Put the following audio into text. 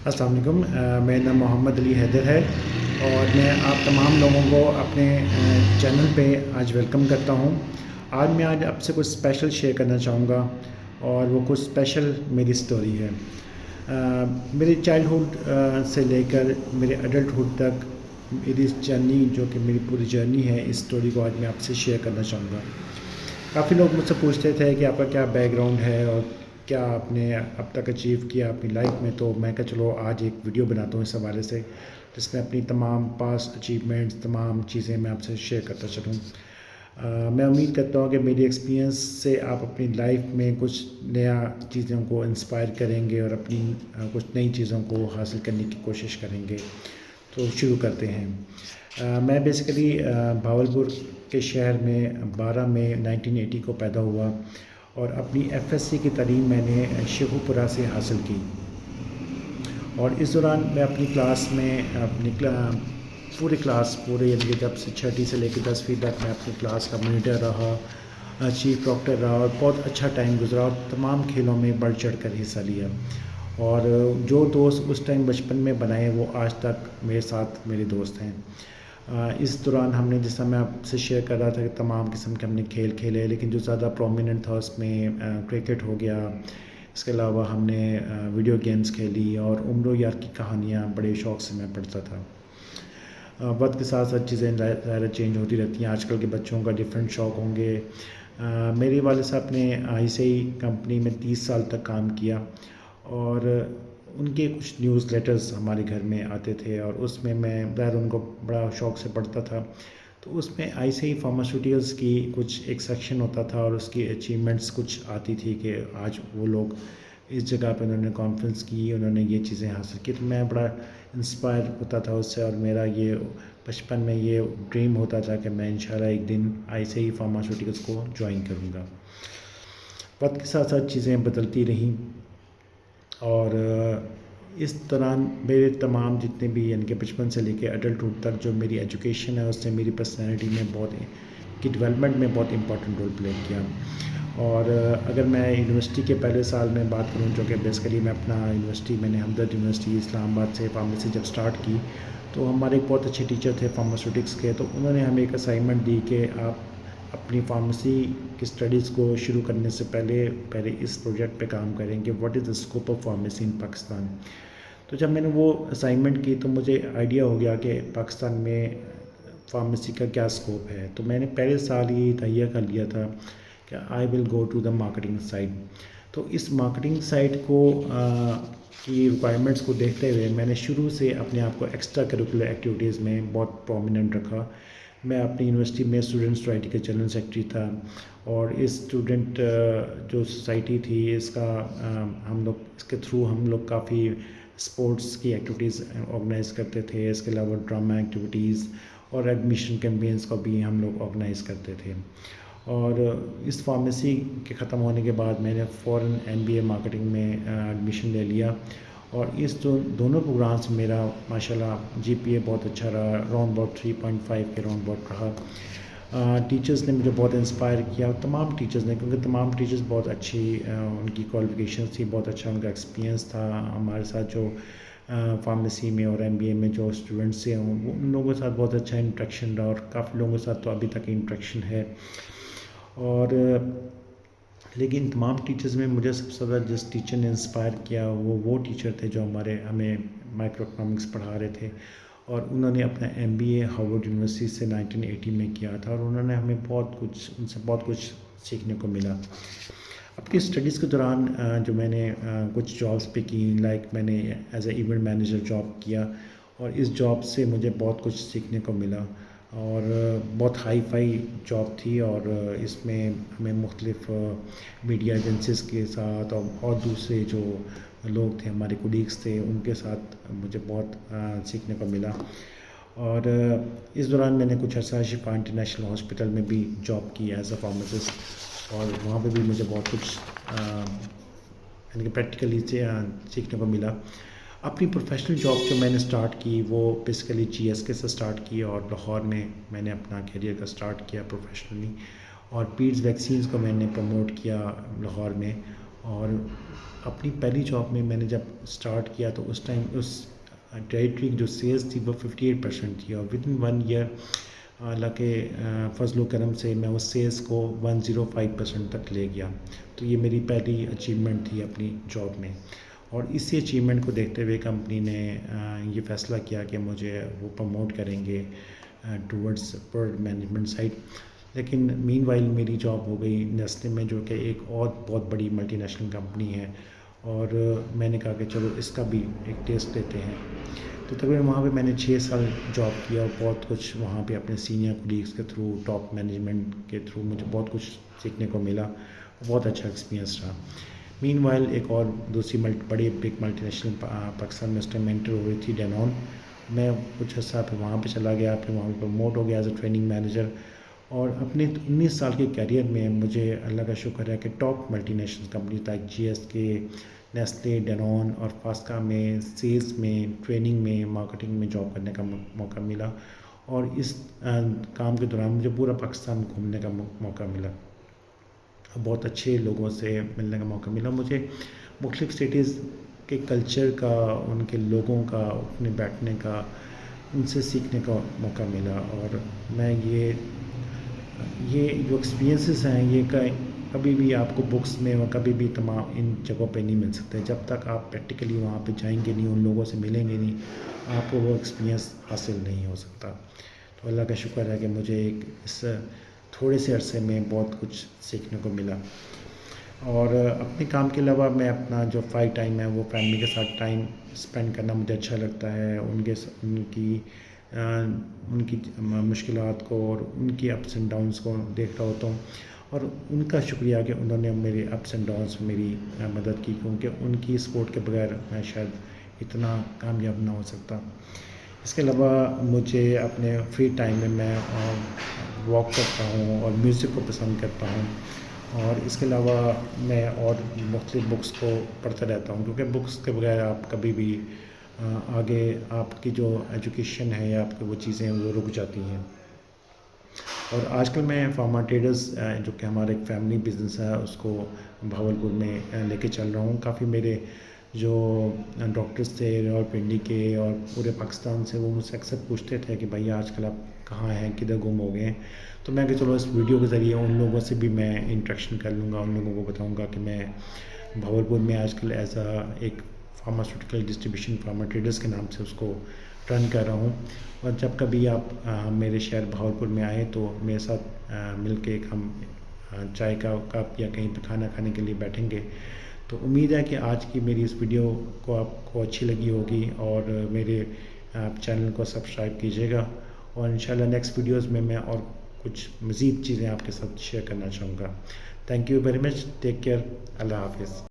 السلام علیکم، میرا نام محمد علی حیدر ہے اور میں آپ تمام لوگوں کو اپنے چینل پہ آج ویلکم کرتا ہوں۔ آج آپ سے کچھ اسپیشل شیئر کرنا چاہوں گا اور وہ کچھ اسپیشل میری سٹوری ہے۔ میری چائلڈہڈ سے لے کر میرے ایڈلٹہڈ تک میری جرنی، جو کہ میری پوری جرنی ہے، اس سٹوری کو آج میں آپ سے شیئر کرنا چاہوں گا۔ کافی لوگ مجھ سے پوچھتے تھے کہ آپ کا کیا بیک گراؤنڈ ہے اور کیا آپ نے اب تک اچیو کیا اپنی لائف میں، تو میں کہا چلو آج ایک ویڈیو بناتا ہوں اس حوالے سے، جس میں اپنی تمام پاسٹ اچیومنٹس، تمام چیزیں میں آپ سے شیئر کرتا چلوں۔ میں امید کرتا ہوں کہ میری ایکسپیرینس سے آپ اپنی لائف میں کچھ نیا چیزوں کو انسپائر کریں گے اور اپنی کچھ نئی چیزوں کو حاصل کرنے کی کوشش کریں گے۔ تو شروع کرتے ہیں۔ میں بیسیکلی بھاولپور کے شہر میں 12 مئی 1980 کو پیدا ہوا اور اپنی FSC کی تعلیم میں نے شیخو پورہ سے حاصل کی، اور اس دوران میں اپنی کلاس میں پورے یعنی کہ جب سے 6 سے لے کے 10ویں تک میں اپنی کلاس کا مانیٹر رہا، چیف پروکٹر رہا اور بہت اچھا ٹائم گزرا اور تمام کھیلوں میں بڑھ چڑھ کر حصہ لیا، اور جو دوست اس ٹائم بچپن میں بنائے وہ آج تک میرے ساتھ میرے دوست ہیں۔ اس دوران ہم نے، جس طرح میں آپ سے شیئر کر رہا تھا، کہ تمام قسم کے ہم نے کھیل کھیلے، لیکن جو زیادہ پرومیننٹ تھا اس میں کرکٹ ہو گیا۔ اس کے علاوہ ہم نے ویڈیو گیمز کھیلی اور عمر و یار کی کہانیاں بڑے شوق سے میں پڑھتا تھا۔ وقت کے ساتھ ساتھ چیزیں ظاہر چینج ہوتی رہتی ہیں، آج کل کے بچوں کا ڈفرینٹ شوق ہوں گے۔ میرے والد صاحب نے ICI کمپنی میں 30 سال تک کام کیا، اور ان کے کچھ نیوز لیٹرز ہمارے گھر میں آتے تھے، اور اس میں ظاہر ان کو بڑا شوق سے پڑھتا تھا۔ تو اس میں ICI فارماسیوٹیکلس کی کچھ ایک سیکشن ہوتا تھا، اور اس کی اچیومنٹس کچھ آتی تھی کہ آج وہ لوگ اس جگہ پہ انہوں نے کانفرنس کی، انہوں نے یہ چیزیں حاصل کی، تو میں بڑا انسپائر ہوتا تھا اس سے، اور میرا یہ بچپن میں یہ ڈریم ہوتا تھا کہ میں انشاءاللہ ایک دن ICI فارماسیوٹیکلس کو جوائن کروں گا۔ وقت کے ساتھ ساتھ چیزیں بدلتی رہیں، اور اس دوران میرے تمام جتنے بھی، یعنی کہ بچپن سے لے کے ایڈلٹہڈ تک جو میری ایجوکیشن ہے، اس نے میری پرسنالٹی میں کی ڈیولپمنٹ میں بہت امپورٹنٹ رول پلے کیا۔ اور اگر میں یونیورسٹی کے پہلے سال میں بات کروں، جو کہ بیسیکلی میں اپنا یونیورسٹی، میں نے ہمدرد یونیورسٹی اسلام آباد سے فارمیسی جب سٹارٹ کی، تو ہمارے ایک بہت اچھے ٹیچر تھے فارماسیوٹکس کے، تو انہوں نے ہمیں ایک اسائنمنٹ دی کہ آپ اپنی فارمیسی کی اسٹڈیز کو شروع کرنے سے پہلے اس پروجیکٹ پہ کام کریں کہ what is the scope of pharmacy in Pakistan. تو جب میں نے وہ اسائنمنٹ کی تو مجھے آئیڈیا ہو گیا کہ پاکستان میں فارمیسی کا کیا اسکوپ ہے، تو میں نے پہلے سال ہی تہیہ کر لیا تھا کہ I will go to the marketing side. تو اس مارکیٹنگ سائڈ کی ریکوائرمنٹس کو دیکھتے ہوئے میں نے شروع سے اپنے آپ کو ایکسٹرا کریکولر ایکٹیویٹیز میں بہت پرومیننٹ رکھا۔ میں اپنی یونیورسٹی میں اسٹوڈنٹ سوسائٹی کا جنرل سیکرٹری تھا، اور اس اسٹوڈنٹ جو سوسائٹی تھی، اس کے تھرو ہم لوگ کافی اسپورٹس کی ایکٹیویٹیز آرگنائز کرتے تھے۔ اس کے علاوہ ڈرامہ ایکٹیویٹیز اور ایڈمیشن کیمپینس کو بھی ہم لوگ آرگنائز کرتے تھے۔ اور اس فارمیسی کے ختم ہونے کے بعد میں نے فوراً MBA مارکیٹنگ میں ایڈمیشن لے لیا، اور اس دونوں پروگرامس میں میرا ماشاءاللہ GPA بہت اچھا رہا، اراؤنڈ اباؤٹ 3.5 کے اراؤنڈ اباؤٹ رہا۔ ٹیچرز نے مجھے بہت انسپائر کیا، تمام ٹیچرز نے، کیونکہ تمام ٹیچرز بہت اچھی ان کی کوالیفیکیشنز تھی، بہت اچھا ان کا ایکسپیرینس تھا۔ ہمارے ساتھ جو فارمیسی میں اور MBA میں جو اسٹوڈنٹس ہیں، ان لوگوں کے ساتھ بہت اچھا انٹریکشن رہا، اور کافی لوگوں کے ساتھ تو ابھی تک انٹریکشن ہے۔ اور لیکن تمام ٹیچرز میں مجھے سب سے زیادہ جس ٹیچر نے انسپائر کیا وہ ٹیچر تھے جو ہمیں مائکرو اکنامکس پڑھا رہے تھے، اور انہوں نے اپنا MBA ہارورڈ یونیورسٹی سے 1980 میں کیا تھا، اور انہوں نے ہمیں ان سے بہت کچھ سیکھنے کو ملا۔ اپنی اسٹڈیز کے دوران جو میں نے کچھ جابس پہ کی، لائک میں نے as a event manager job کیا، اور اس جاب سے مجھے بہت کچھ سیکھنے کو ملا، اور بہت ہائی فائی جاب تھی، اور اس میں ہمیں مختلف میڈیا ایجنسیز کے ساتھ اور دوسرے جو لوگ تھے، ہمارے کولیگس تھے، ان کے ساتھ مجھے بہت سیکھنے کو ملا۔ اور اس دوران میں نے کچھ عرصہ شفا انٹرنیشنل ہاسپٹل میں بھی جاب کی ایز اے فارماسسٹ، اور وہاں پہ بھی مجھے بہت کچھ یعنی کہ پریکٹیکلی سیکھنے کو ملا۔ اپنی پروفیشنل جاب جو میں نے سٹارٹ کی وہ بیسیکلی GSK سے سٹارٹ کی، اور لاہور میں نے اپنا کیریئر کا سٹارٹ کیا پروفیشنلی، اور پیڈز ویکسینز کو میں نے پروموٹ کیا لاہور میں، اور اپنی پہلی جاب میں نے جب اسٹارٹ کیا تو اس ٹائم اس ٹریٹری جو سیلز تھی وہ 58% تھی، اور ود ان 1 ایئر اللہ کے فضل و کرم سے میں اس سیلز کو 105% تک لے گیا. تو یہ میری پہلی اچیومنٹ تھی اپنی جاب میں، اور اسی اچیومنٹ کو دیکھتے ہوئے کمپنی نے یہ فیصلہ کیا کہ مجھے وہ پروموٹ کریں گے ٹورڈز پروڈکٹ مینجمنٹ سائٹ. لیکن مین وائل میری جاب ہو گئی نیسلے میں، جو کہ ایک اور بہت بڑی ملٹی نیشنل کمپنی ہے، اور میں نے کہا کہ چلو اس کا بھی ایک ٹیسٹ لیتے ہیں. تو تقریباً وہاں پہ میں نے 6 سال جاب کیا، اور بہت کچھ وہاں پہ اپنے سینئر کولیگس کے تھرو، ٹاپ مینجمنٹ کے تھرو مجھے بہت کچھ سیکھنے کو ملا. بہت اچھا ایکسپیرینس رہا. مین وائل ایک اور دوسری بڑی بگ ملٹی نیشنل پاکستان میں اس ٹائم انٹر ہو رہی تھی، ڈینون. میں کچھ عرصہ پھر وہاں پہ چلا گیا، پھر وہاں پہ پروموٹ ہو گیا ایز اے ٹریننگ مینیجر. اور اپنے 19 سال کے کیریئر میں مجھے اللہ کا شکر ہے کہ top multinational company like GSK، Nestle, Danone اور فاسکا میں سیلز میں، ٹریننگ میں، مارکیٹنگ میں جاب کرنے کا موقع ملا. اور اس کام کے دوران مجھے پورا پاکستان گھومنے کا موقع ملا، بہت اچھے لوگوں سے ملنے کا موقع ملا. مجھے مختلف سٹیز کے کلچر کا، ان کے لوگوں کا اٹھنے بیٹھنے کا، ان سے سیکھنے کا موقع ملا. اور میں یہ جو ایکسپیرینسز ہیں یہ کبھی بھی آپ کو بکس میں اور کبھی بھی تمام ان جگہوں پہ نہیں مل سکتے. جب تک آپ پریکٹیکلی وہاں پہ جائیں گے نہیں، ان لوگوں سے ملیں گے نہیں، آپ کو وہ ایکسپیرینس حاصل نہیں ہو سکتا. تو اللہ کا شکر ہے کہ مجھے اس تھوڑے سے عرصے میں بہت کچھ سیکھنے کو ملا. اور اپنے کام کے علاوہ میں اپنا جو فری ٹائم ہے وہ فیملی کے ساتھ ٹائم اسپینڈ کرنا مجھے اچھا لگتا ہے. ان کی مشکلات کو اور ان کی اپس اینڈ ڈاؤنس کو دیکھ رہا ہوتا ہوں، اور ان کا شکریہ کہ انہوں نے میرے اپس اینڈ ڈاؤنس میں میری مدد کی، کیونکہ ان کی سپورٹ کے بغیر میں شاید اتنا کامیاب نہ ہو سکتا. اس کے علاوہ مجھے اپنے فری ٹائم میں واک کرتا ہوں اور میوزک کو پسند کرتا ہوں. اور اس کے علاوہ میں اور مختلف بکس کو پڑھتا رہتا ہوں، کیونکہ بکس کے بغیر آپ کبھی بھی آگے آپ کی جو ایجوکیشن ہے یا آپ کی وہ چیزیں وہ رک جاتی ہیں. اور آج کل میں فارما ٹریڈرز جو کہ ہمارا ایک فیملی بزنس ہے، اس کو بھاولپور میں لے کے چل رہا ہوں. کافی میرے جو ڈاکٹرز تھے راولپنڈی کے اور پورے پاکستان سے، وہ مجھ سے اکثر پوچھتے تھے کہ بھائی آج کل آپ کہاں ہیں، کدھر گم ہو گئے ہیں. تو میں کہ چلو اس ویڈیو کے ذریعے ان لوگوں سے بھی میں انٹریکشن کر لوں گا، ان لوگوں کو بتاؤں گا کہ میں بھاولپور میں آج کل ایز ایک فارماسیوٹیکل ڈسٹریبیوشن فارما ٹریڈرز کے نام سے اس کو رن کر رہا ہوں. اور جب کبھی آپ میرے شہر بھاولپور میں آئیں تو میرے ساتھ مل کے ہم چائے کا کپ یا کہیں پہ کھانا کھانے کے لیے بیٹھیں گے. تو امید ہے کہ آج کی میری اس ویڈیو کو آپ کو اچھی لگی ہوگی، اور میرے چینل کو سبسکرائب کیجیے گا. اور انشاءاللہ نیکسٹ ویڈیوز میں اور کچھ مزید چیزیں آپ کے ساتھ شیئر کرنا چاہوں گا. Thank you very much. Take care. Allah حافظ.